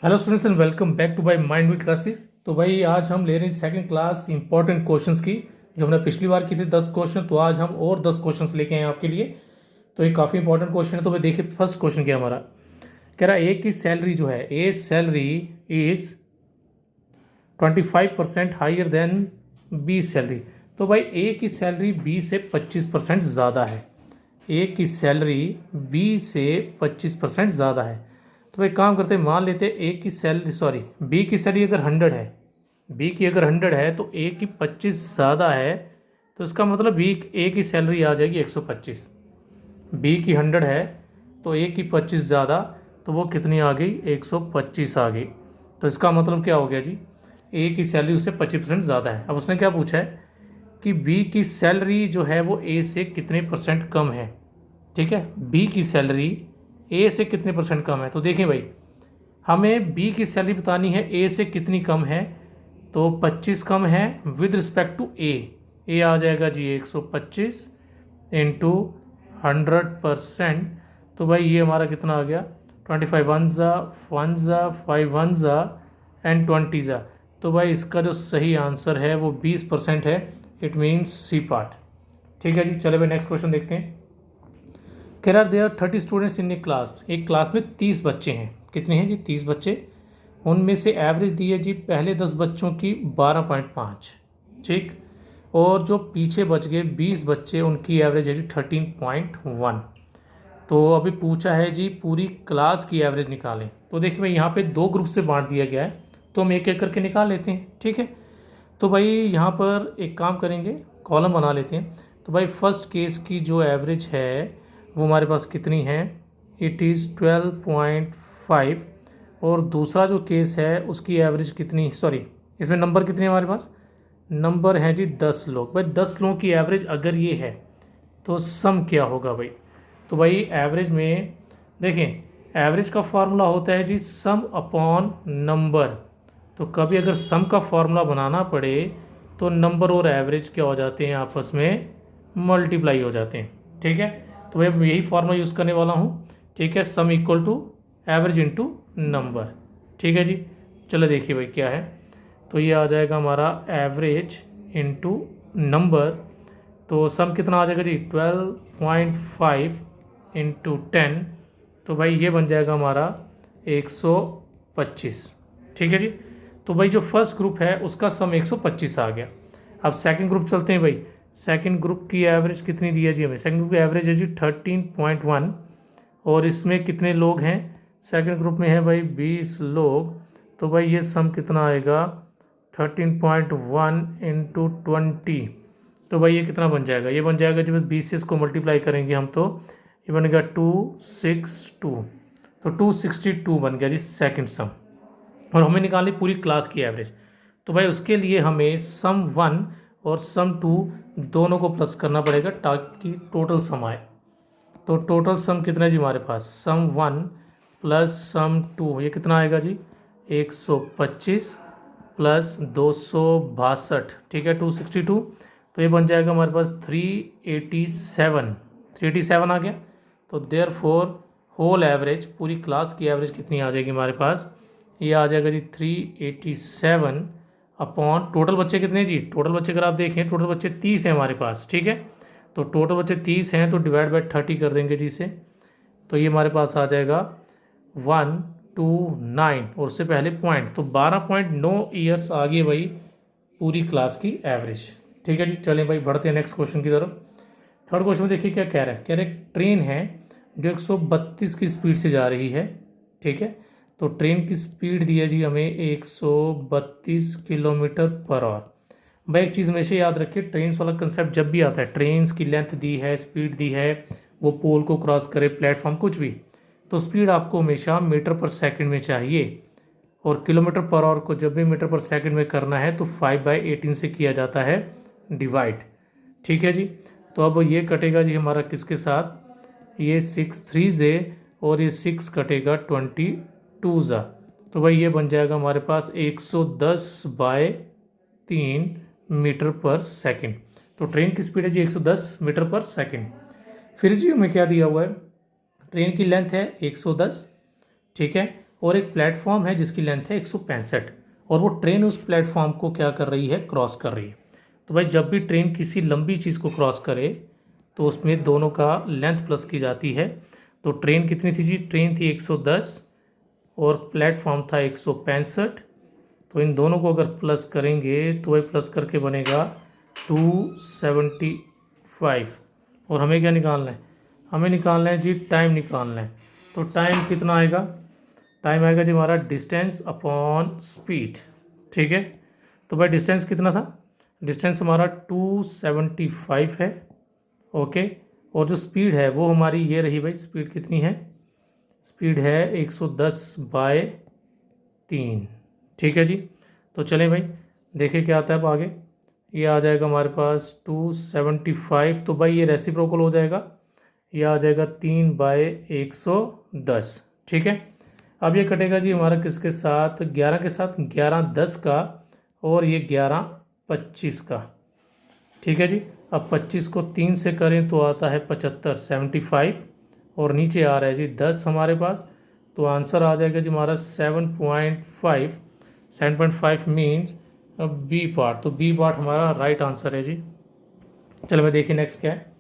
Hello students and welcome back to my mind with classes. तो भाई आज हम ले रहे हैं सेकंड क्लास इंपॉर्टेंट क्वेश्चंस की। जो हमने पिछली बार की थी 10 क्वेश्चन, तो आज हम और 10 क्वेश्चंस लेके आए हैं आपके लिए। तो ये काफ़ी इंपॉर्टेंट क्वेश्चन है। तो भाई देखिए फर्स्ट क्वेश्चन क्या हमारा कह रहा है, ए की सैलरी जो है, A salary is 25% higher than B salary. तो भाई ए की सैलरी बी से 25% ज़्यादा है। ए की सैलरी बी से 25% ज़्यादा है। तो भाई काम करते हैं, मान लेते हैं ए की सैलरी बी की सैलरी अगर 100 है, बी की अगर 100 है तो ए की 25 ज़्यादा है। तो इसका मतलब बी ए की सैलरी आ जाएगी 125। बी की 100 है तो ए की 25 ज़्यादा, तो वो कितनी आ गई, 125 आ गई। तो इसका मतलब क्या हो गया जी, ए की सैलरी उससे 25% ज़्यादा है। अब उसने क्या पूछा है कि बी की सैलरी जो है वो ए से कितने परसेंट कम है। ठीक है, बी की सैलरी ए से कितने परसेंट कम है। तो देखें भाई, हमें बी की सैलरी बतानी है ए से कितनी कम है। तो 25 कम है विद रिस्पेक्ट टू ए आ जाएगा जी 125 इंटू 100%। तो भाई ये हमारा कितना आ गया, 25 वन ज़ा 5 वन ज़ा एंड 20 ज़ा। तो भाई इसका जो सही आंसर है वो 20% है। It means C part. ठीक है जी, चले भाई नेक्स्ट क्वेश्चन देखते हैं। कह are there 30 students in a class. एक क्लास में 30 बच्चे हैं। कितने हैं जी, 30 बच्चे। उनमें से एवरेज दी है जी पहले 10 बच्चों की 12.5। ठीक, और जो पीछे बच गए 20 बच्चे, उनकी एवरेज है जी 13.1। तो अभी पूछा है जी पूरी क्लास की एवरेज निकालें। तो देखिए भाई यहाँ पे दो ग्रुप से बांट दिया गया है, तो हम एक एक करके निकाल लेते हैं। ठीक है, तो भाई यहाँ पर एक काम करेंगे, कॉलम बना लेते हैं। तो भाई फर्स्ट केस की जो एवरेज है वो हमारे पास कितनी है, इट इज़ 12.5। और दूसरा जो केस है उसकी एवरेज कितनी, इसमें नंबर कितने हैं हमारे पास, नंबर है जी 10 लोग। भाई 10 लोगों की एवरेज अगर ये है तो सम क्या होगा भाई। तो भाई एवरेज में देखें, एवरेज का फार्मूला होता है जी सम अपॉन नंबर। तो कभी अगर सम का फार्मूला बनाना पड़े तो नंबर और एवरेज क्या हो जाते हैं, आपस में मल्टीप्लाई हो जाते हैं। ठीक है, तो भाई मैं यही फार्मूला यूज़ करने वाला हूँ। ठीक है, sum equal to average into number. ठीक है जी, चलो देखिए भाई क्या है। तो ये आ जाएगा हमारा एवरेज इंटू नंबर। तो सम कितना आ जाएगा जी 12.5 इंटू 10। तो भाई ये बन जाएगा हमारा 125। ठीक है जी, तो भाई जो फर्स्ट ग्रुप है उसका सम 125 आ गया। अब सेकंड ग्रुप चलते हैं भाई। सेकंड ग्रुप की एवरेज कितनी दी है जी हमें, सेकंड ग्रुप की एवरेज है जी 13.1। और इसमें कितने लोग हैं, सेकंड ग्रुप में है भाई 20 लोग। तो भाई ये सम कितना आएगा 13.1 इंटू 20। तो भाई ये कितना बन जाएगा, ये बन जाएगा जब इस 20 से इसको मल्टीप्लाई करेंगे हम तो ये बनेगा 262। तो 262 बन गया जी सेकंड सम। और हमें निकालनी पूरी क्लास की एवरेज। तो भाई उसके लिए हमें सम 1 और सम 2 दोनों को प्लस करना पड़ेगा ताकि टोटल सम आए। तो टोटल सम कितना है जी हमारे पास, सम 1 प्लस सम 2, ये कितना आएगा जी 125 प्लस 262। ठीक है 262। तो ये बन जाएगा हमारे पास 387 आ गया। तो देयर फोर होल एवरेज, पूरी क्लास की एवरेज कितनी आ जाएगी हमारे पास, ये आ जाएगा जी 387 अपॉन टोटल बच्चे कितने जी, टोटल बच्चे अगर आप देखें टोटल बच्चे 30 हैं हमारे पास। ठीक है, तो टोटल बच्चे 30 हैं तो डिवाइड बाय 30 कर देंगे जी इसे। तो ये हमारे पास आ जाएगा 129 और उससे पहले पॉइंट, तो 12.9 ईयर्स आ गए भाई पूरी क्लास की एवरेज। ठीक है जी, चलें भाई बढ़ते हैं नेक्स्ट क्वेश्चन की तरफ। थर्ड क्वेश्चन में देखिए क्या कह रहा है, कह रहे ट्रेन है जो 132 की स्पीड से जा रही है। ठीक है, तो ट्रेन की स्पीड दी है जी हमें 132 किलोमीटर पर आवर। भाई एक चीज़ हमेशा याद रखिए, ट्रेन वाला कंसेप्ट जब भी आता है, ट्रेन की लेंथ दी है, स्पीड दी है, वो पोल को क्रॉस करे, प्लेटफॉर्म कुछ भी, तो स्पीड आपको हमेशा मीटर पर सेकंड में चाहिए। और किलोमीटर पर आवर को जब भी मीटर पर सेकंड में करना है तो 5/18 से किया जाता है डिवाइड। ठीक है जी, तो अब ये कटेगा जी हमारा किसके साथ, ये 6 3 जे और ये 6 कटेगा 22 ज़ा। तो भाई ये बन जाएगा हमारे पास 110/3 मीटर पर सेकंड। तो ट्रेन की स्पीड है जी 110 मीटर पर सेकंड। फिर जी हमें क्या दिया हुआ है, ट्रेन की लेंथ है 110। ठीक है, और एक प्लेटफॉर्म है जिसकी लेंथ है 165 और वो ट्रेन उस प्लेटफॉर्म को क्या कर रही है, क्रॉस कर रही है। तो भाई जब भी ट्रेन किसी लंबी चीज़ को क्रॉस करे तो उसमें दोनों का लेंथ प्लस की जाती है। तो ट्रेन कितनी थी जी, ट्रेन थी 110 और प्लेटफॉर्म था 165। तो इन दोनों को अगर प्लस करेंगे तो वही प्लस करके बनेगा 275। और हमें क्या निकालना है, हमें निकालना है जी टाइम निकालना है। तो टाइम कितना आएगा, टाइम आएगा जी हमारा डिस्टेंस अपॉन स्पीड। ठीक है, तो भाई डिस्टेंस कितना था, डिस्टेंस हमारा 275 है। ओके, और जो स्पीड है वो हमारी ये रही भाई, स्पीड कितनी है, स्पीड है 110/3। ठीक है जी, तो चलें भाई देखें क्या आता है अब आगे। ये आ जाएगा हमारे पास 275, तो भाई ये रेसिप्रोकल हो जाएगा, ये आ जाएगा 3/110। ठीक है, अब ये कटेगा जी हमारा किसके साथ, 11 के साथ, 11/10 का और ये 11/25 का। ठीक है जी, अब 25 को 3 से करें तो आता है 75, 75 और नीचे आ रहा है जी 10 हमारे पास। तो आंसर आ जाएगा जी हमारा 7.5। 7.5 मीन्स बी पार्ट, तो बी पार्ट हमारा राइट आंसर है जी। चलो मैं देखिए नेक्स्ट क्या है।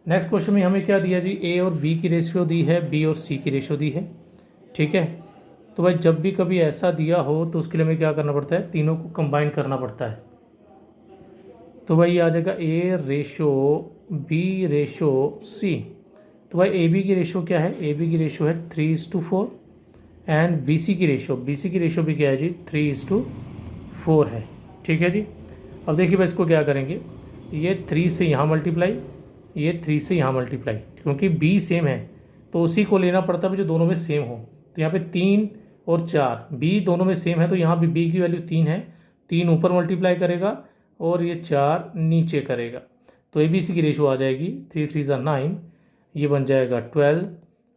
नेक्स्ट क्वेश्चन में हमें क्या दिया जी, ए और बी की रेशियो दी है, बी और सी की रेशियो दी है। ठीक है, तो भाई जब भी कभी ऐसा दिया हो तो उसके लिए हमें क्या करना पड़ता है, तीनों को कंबाइन करना पड़ता है। तो भाई ये आ जाएगा ए रेशो बी रेशो सी। तो भाई ए बी की रेशो क्या है, ए बी की रेशो है 3:4 एंड बी सी की रेशो, बी सी की रेशो भी क्या है जी 3:4 है। ठीक है जी, अब देखिए भाई इसको क्या करेंगे, ये 3 से यहाँ मल्टीप्लाई, ये 3 से यहाँ मल्टीप्लाई, क्योंकि बी सेम है तो उसी को लेना पड़ता है जो दोनों में सेम हो। तो यहाँ पे 3 और 4 बी दोनों में सेम है, तो यहाँ भी बी की वैल्यू 3 है, 3 ऊपर मल्टीप्लाई करेगा और ये 4 नीचे करेगा। तो ए बी सी की रेशो आ जाएगी 3 3 ज़ा 9, ये बन जाएगा 12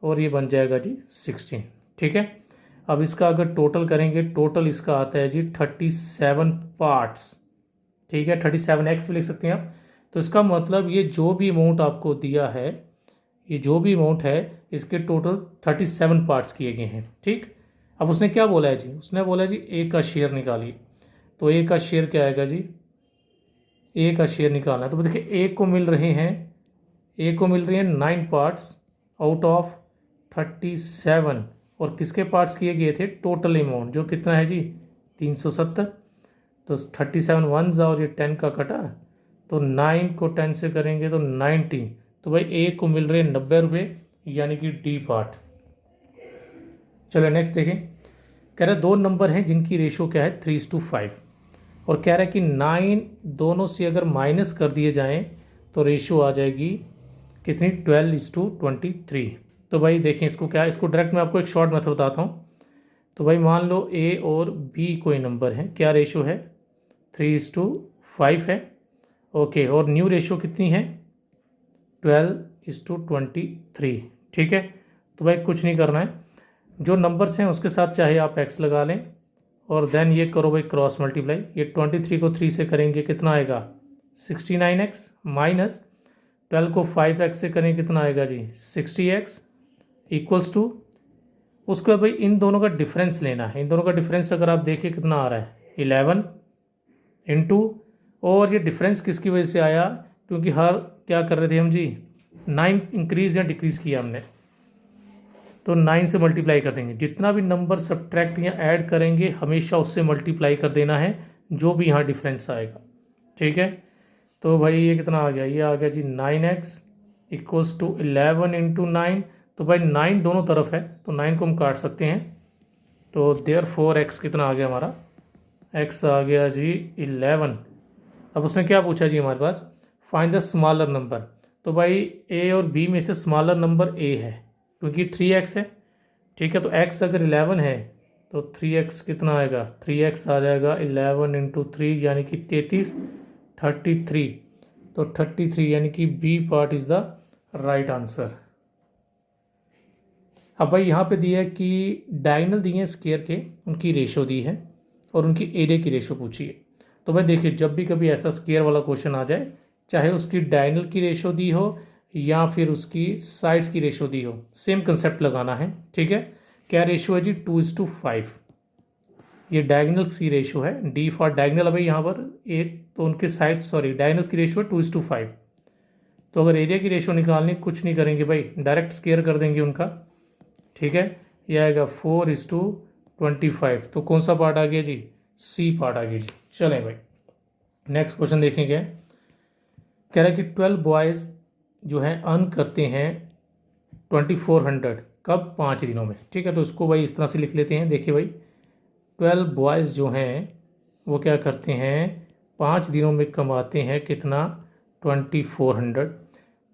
और ये बन जाएगा जी 16। ठीक है, अब इसका अगर टोटल करेंगे, टोटल इसका आता है जी 37 पार्ट्स। ठीक है, 37x भी लिख सकते हैं आप। तो इसका मतलब ये जो भी अमाउंट आपको दिया है, ये जो भी अमाउंट है इसके टोटल 37 पार्ट्स किए गए हैं। ठीक, अब उसने क्या बोला है जी, उसने बोला जी ए का शेयर निकालिए। तो ए का शेयर क्या आएगा जी, ए का शेयर निकालना है। तो देखिए ए को मिल रहे हैं, ए को मिल रहे हैं 9 पार्ट्स आउट ऑफ 37 और किसके पार्ट्स किए गए थे, टोटल अमाउंट जो कितना है जी 370। तो 37 1 और ये 10 का कटा, तो 9 को 10 से करेंगे तो 90। तो भाई ए को मिल रहे हैं 90 रुपये, यानी कि डी पार्ट। चलो नेक्स्ट देखें, कह रहा है 2 नंबर हैं जिनकी रेशो क्या है 3:5 और कह रहा है कि 9 दोनों से अगर माइनस कर दिए जाएं तो रेशो आ जाएगी कितनी, 12:23। तो भाई देखें इसको क्या है, इसको डायरेक्ट मैं आपको एक शॉर्ट मेथड बताता हूँ। तो भाई मान लो ए और बी कोई नंबर है, क्या रेशो है 3:5 है। ओके, और न्यू रेशो कितनी है 12:23। ठीक है, तो भाई कुछ नहीं करना है, जो नंबर्स हैं उसके साथ चाहे आप x लगा लें और देन ये करो भाई क्रॉस मल्टीप्लाई। ये 23 को 3 से करेंगे कितना आएगा 69x, माइनस 12 को 5x से करें कितना आएगा जी 60x, इक्वल्स टू उसके बाद भाई इन दोनों का डिफरेंस लेना है। इन दोनों का डिफरेंस अगर आप देखिए कितना आ रहा है 11 इंटू, और ये डिफरेंस किसकी वजह से आया, क्योंकि हर क्या कर रहे थे हम जी 9 इंक्रीज या डिक्रीज किया हमने, तो 9 से मल्टीप्लाई कर देंगे। जितना भी नंबर सब्ट्रैक्ट या ऐड करेंगे हमेशा उससे मल्टीप्लाई कर देना है जो भी यहाँ डिफरेंस आएगा। ठीक है, तो भाई ये कितना आ गया, ये आ गया जी 9x इक्वल्स टू 11 इंटू 9। तो भाई 9 दोनों तरफ है तो 9 को हम काट सकते हैं, तो देयरफॉर x कितना आ गया हमारा, x आ गया जी 11। अब उसने क्या पूछा जी हमारे पास, फाइंड द स्मॉलर नंबर। तो भाई a और b में से स्मॉलर नंबर a है क्योंकि 3x है। ठीक है, तो x अगर 11 है तो 3x कितना आएगा, 3x आ जाएगा 11 इंटू 3 यानी कि 33 तो 33 यानी कि B part is the right answer. अब भाई यहाँ पे दिया है कि डायगोनल दिए हैं स्क्वायर के, उनकी रेशो दी है और उनकी एरिया की रेशो पूछी है। तो भाई देखिए जब भी कभी ऐसा स्क्वायर वाला क्वेश्चन आ जाए, चाहे उसकी डायगोनल की रेशो दी हो या फिर उसकी साइड्स की रेशो दी हो, सेम कंसेप्ट लगाना है। ठीक है, क्या रेशियो है जी? 2:5। ये डायगोनल की रेशियो है, डी फॉर डायगोनल है भाई यहाँ पर एक, तो उनके साइड सॉरी डायगोनल्स की रेशियो है 2:5। तो अगर एरिया की रेशियो निकालनी, कुछ नहीं करेंगे भाई, डायरेक्ट स्केयर कर देंगे उनका, ठीक है। ये आएगा 4:25। तो कौन सा पार्ट आ गया जी? सी पार्ट आ गया जी। चलें भाई नेक्स्ट क्वेश्चन देखेंगे। कह रहा है कि 12 बॉयज़ जो है अर्न करते हैं 2400 कब? 5 दिनों में, ठीक है। तो इसको भाई इस तरह से लिख लेते हैं। देखिए भाई 12 बॉयज़ जो हैं वो क्या करते हैं, 5 दिनों में कमाते हैं कितना? 2400।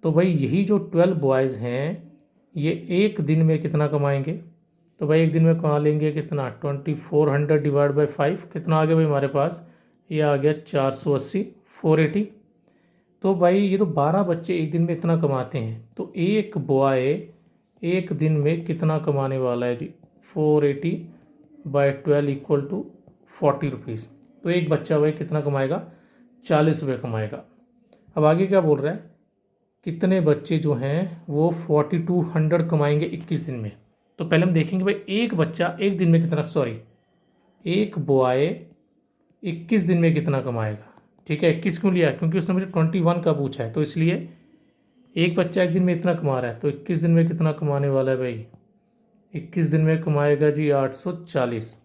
तो भाई यही जो 12 बॉयज़ हैं ये एक दिन में कितना कमाएंगे? तो भाई एक दिन में कमा लेंगे कितना? 2400 डिवाइड बाई 5, कितना आ गया भाई हमारे पास? ये आ गया 480, 480। तो भाई ये तो 12 बच्चे एक दिन में इतना कमाते हैं, तो एक बॉय एक दिन में कितना कमाने वाला है जी? 480 बाई 12 इक्वल टू 40 रुपीज़। तो एक बच्चा भाई कितना कमाएगा? 40 रुपये कमाएगा। अब आगे क्या बोल रहा है, कितने बच्चे जो हैं वो 4200 कमाएंगे 21 दिन में। तो पहले हम देखेंगे भाई एक बच्चा एक दिन में कितना, सॉरी एक बॉय 21 दिन में कितना कमाएगा, ठीक है। 21 क्यों लिया? क्योंकि उसने मुझे 21 का पूछा है, तो इसलिए एक बच्चा एक दिन में इतना कमा रहा है, तो 21 दिन में कितना कमाने वाला है भाई? 21 दिन में कमाएगा जी 840।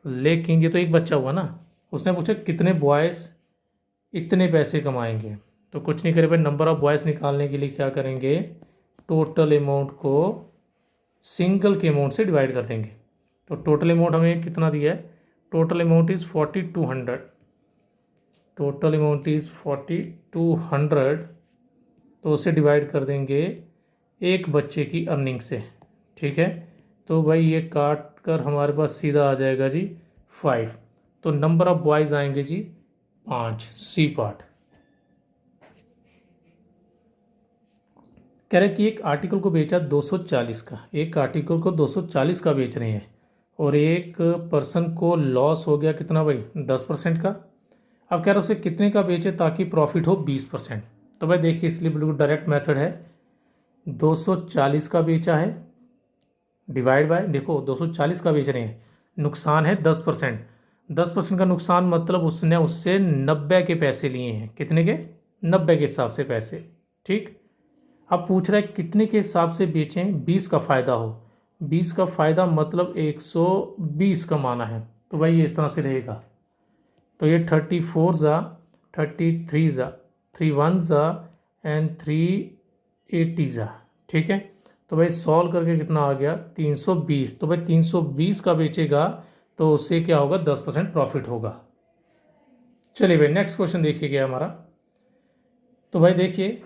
लेकिन ये तो एक बच्चा हुआ ना, उसने पूछा कितने बॉयज़ इतने पैसे कमाएंगे। तो कुछ नहीं करे भाई, नंबर ऑफ बॉयज़ निकालने के लिए क्या करेंगे, टोटल अमाउंट को सिंगल के अमाउंट से डिवाइड कर देंगे। तो टोटल अमाउंट हमें कितना दिया है? Total amount is 4200। Total amount is 4200, तो उसे डिवाइड कर देंगे एक बच्चे की अर्निंग से, ठीक है। तो भाई ये काट कर हमारे पास सीधा आ जाएगा जी 5। तो नंबर ऑफ बॉयज़ आएंगे जी 5, सी पार्ट। कह रहे कि एक आर्टिकल को बेचा 240 का, एक आर्टिकल को 240 का बेच रहे हैं और एक पर्सन को लॉस हो गया कितना भाई? 10% का। अब कह रहे उसे कितने का बेचे ताकि प्रॉफिट हो 20%। तो भाई देखिए इसलिए बिल्कुल डायरेक्ट मेथड है, 240 का बेचा है डिवाइड बाय, देखो 240 का बेच रहे हैं, नुकसान है 10%। 10% का नुकसान मतलब उसने उससे 90 के पैसे लिए हैं, कितने के? 90 के हिसाब से पैसे, ठीक। अब पूछ रहा है कितने के हिसाब से बेचें 20 का फ़ायदा हो। 20 का फ़ायदा मतलब 120 कमाना है, तो भाई ये इस तरह से रहेगा। तो ये 34 ज़ा 33 ज़ा 31 ज़ा एंड 380 ज़ा, ठीक है। तो भाई सॉल्व करके कितना आ गया? 320। तो भाई 320 का बेचेगा तो उससे क्या होगा? 10% प्रॉफिट होगा। चलिए भाई नेक्स्ट क्वेश्चन देखिएगा हमारा। तो भाई देखिए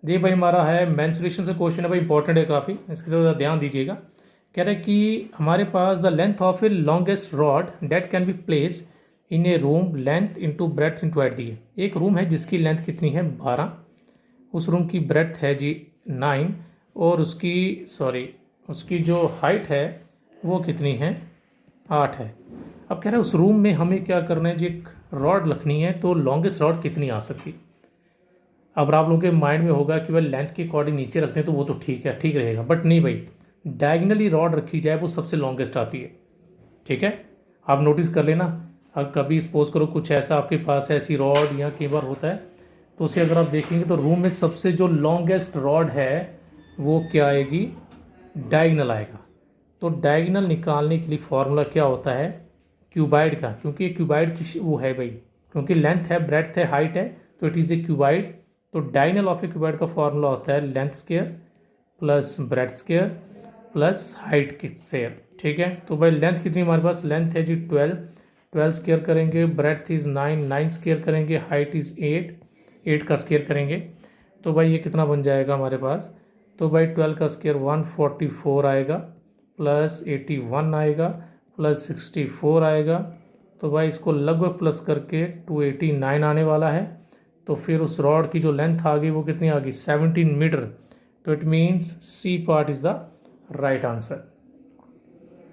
भाई हमारा है मेंसुरेशन से क्वेश्चन है भाई, इंपॉर्टेंट है काफ़ी, इसकी तरफ ध्यान दीजिएगा। कह रहा है कि हमारे पास the length of a longest rod that can be placed in a room, length into breadth into height दी है। एक रूम है जिसकी लेंथ कितनी है? 12, उस रूम की ब्रेथ है जी 9 और उसकी जो हाइट है वो कितनी है? 8 है। अब कह रहा है उस रूम में हमें क्या करना है जी, एक रॉड रखनी है, तो लॉन्गेस्ट रॉड कितनी आ सकती? अब आप लोगों के माइंड में होगा कि भाई लेंथ के अकॉर्डिंग नीचे रखते हैं तो वो तो ठीक है, ठीक रहेगा, बट नहीं भाई, डायगनली रॉड रखी जाए वो सबसे लॉन्गेस्ट आती है, ठीक है। आप नोटिस कर लेना, अगर कभी सपोज करो कुछ ऐसा आपके पास ऐसी रॉड या कई बार होता है, तो उसे अगर आप देखेंगे तो रूम में सबसे जो लॉन्गेस्ट रॉड है वो क्या आएगी? डायगनल आएगा। तो डायगनल निकालने के लिए फॉर्मूला क्या होता है? क्यूबाइड का, क्योंकि ये क्यूबाइड की वो है भाई, क्योंकि लेंथ है, ब्रेड्थ है, हाइट है, तो इट इज़ ए क्यूबाइड। तो डायगनल ऑफ ए क्यूबाइड का फॉर्मूला होता है length square plus breadth square plus height की स्क्वायर, ठीक है। तो भाई लेंथ कितनी हमारे पास? लेंथ है जी 12 स्क्वायर करेंगे, ब्रेड्थ इज़ 9 स्क्वायर करेंगे, हाइट इज़ 8 का स्क्वायर करेंगे। तो भाई ये कितना बन जाएगा हमारे पास? तो भाई 12 का स्क्वायर 144 आएगा, प्लस 81 आएगा, प्लस 64 आएगा। तो भाई इसको लगभग प्लस करके 289 आने वाला है। तो फिर उस रॉड की जो लेंथ आ गई वो कितनी आ गई? 17 मीटर। तो it means C part is the right answer.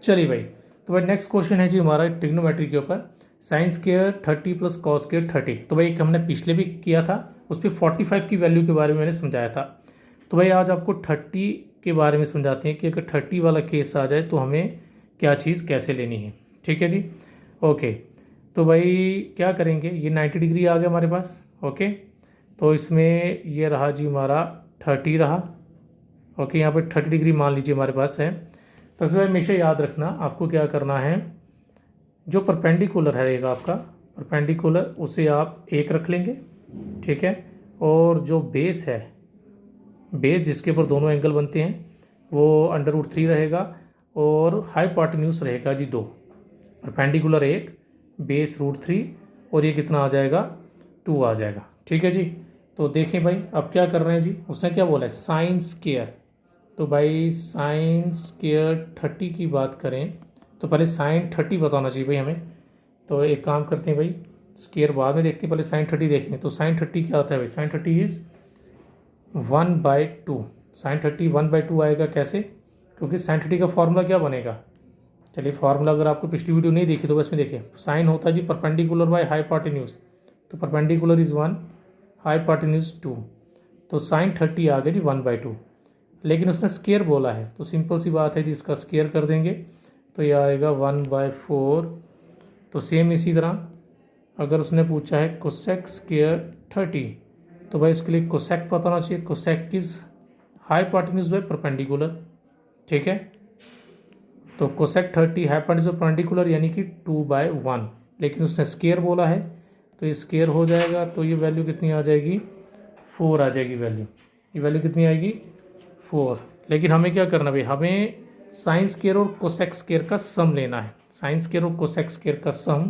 चलिए भाई, तो भाई नेक्स्ट क्वेश्चन है जी हमारा ट्रिग्नोमेट्री के ऊपर, sine square 30 plus cos square 30। तो भाई एक हमने पिछले भी किया था, उस पर 45 की वैल्यू के बारे में मैंने समझाया था। तो भाई आज आपको 30 के बारे में समझाते हैं कि अगर 30 वाला केस आ जाए तो हमें क्या चीज़ कैसे लेनी है। ठीक है जी, ओके। तो भाई क्या करेंगे, ये 90 डिग्री आ गया हमारे पास। ओके, तो इसमें ये रहा जी हमारा 30 रहा। ओके, यहाँ पे 30 डिग्री मान लीजिए हमारे पास है। तो फिर हमेशा याद रखना आपको क्या करना है, जो परपेंडिकुलर रहेगा आपका परपेंडिकुलर उसे आप 1 रख लेंगे। ठीक है, और जो बेस है, बेस जिसके ऊपर दोनों एंगल बनते हैं वो √3 रहेगा और हाइपोटेन्यूज रहेगा जी 2। परपेंडिकुलर 1, बेस √3 और ये कितना आ जाएगा 2 आ जाएगा। ठीक है जी, तो देखें भाई अब क्या कर रहे हैं जी, उसने क्या बोला है साइन स्क्वायर। तो भाई साइन स्क्वायर 30 की बात करें तो पहले साइन 30 बताना चाहिए भाई हमें। तो एक काम करते हैं भाई, स्क्वायर बाद में देखते हैं, पहले साइन 30 देखेंगे। तो साइन 30 क्या होता है भाई, साइन 30 इज 1/2। साइन 30 1/2 आएगा कैसे, क्योंकि साइन 30 का फॉर्मूला क्या बनेगा, चलिए फॉर्मूला अगर आपको पिछली वीडियो नहीं देखी तो बस में देखिए। साइन होता है जी परपेंडिकुलर बाय हाइपोटेन्यूज, तो परपेंडिकुलर इज 1, हाइपोटेन्यूज 2, तो साइन 30 आ गया जी 1/2। लेकिन उसने स्क्वायर बोला है तो सिंपल सी बात है जी, इसका स्क्वायर कर देंगे तो ये आएगा 1/4। तो सेम इसी तरह अगर उसने पूछा है कोसेक स्क्वायर 30, तो भाई इसके लिए कोसेक पता होना चाहिए। कोसेक किस हाइपोटेन्यूज बाय परपेंडिकुलर। ठीक है, तो कोसेक 30 हाइपोटेन्यूज बाय परपेंडिकुलर यानी कि 2/1, लेकिन उसने स्क्वायर बोला है तो ये स्क्वायर हो जाएगा। तो ये वैल्यू कितनी आ जाएगी 4 आ जाएगी वैल्यू। ये वैल्यू कितनी आएगी 4। लेकिन हमें क्या करना भाई, हमें साइन स्क्वायर और कोसेक स्क्वायर का सम लेना है। साइन स्क्वायर और कोसेक स्क्वायर का सम,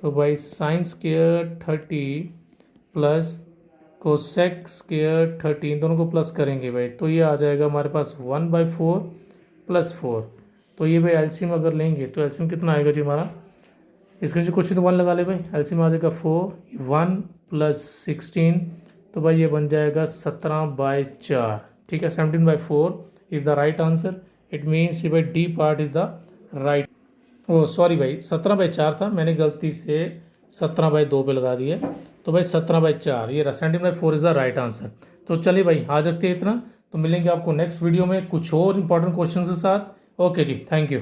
तो भाई sine square 30 plus cosec square 30 इन दोनों को प्लस करेंगे भाई, तो ये आ जाएगा हमारे पास 1/4 + 4। तो ये भाई एलसीएम अगर लेंगे तो एलसीएम कितना आएगा जी हमारा, इसके जो कुछ तो 1 लगा ले भाई, एलसीएम आ जाएगा 4, 1 + 16, तो भाई ये बन जाएगा 17/4। ठीक है, 17/4 is the right answer. It means ये भाई D part is the right. Oh sorry भाई 17/4 था, मैंने गलती से 17/2 पे लगा दिया। तो भाई 17/4 ये 17/4 इज़ द राइट आंसर। तो चलिए भाई आज रखते हैं इतना, तो मिलेंगे आपको नेक्स्ट वीडियो में कुछ और इंपॉर्टेंट क्वेश्चन के साथ। ओके जी, थैंक यू।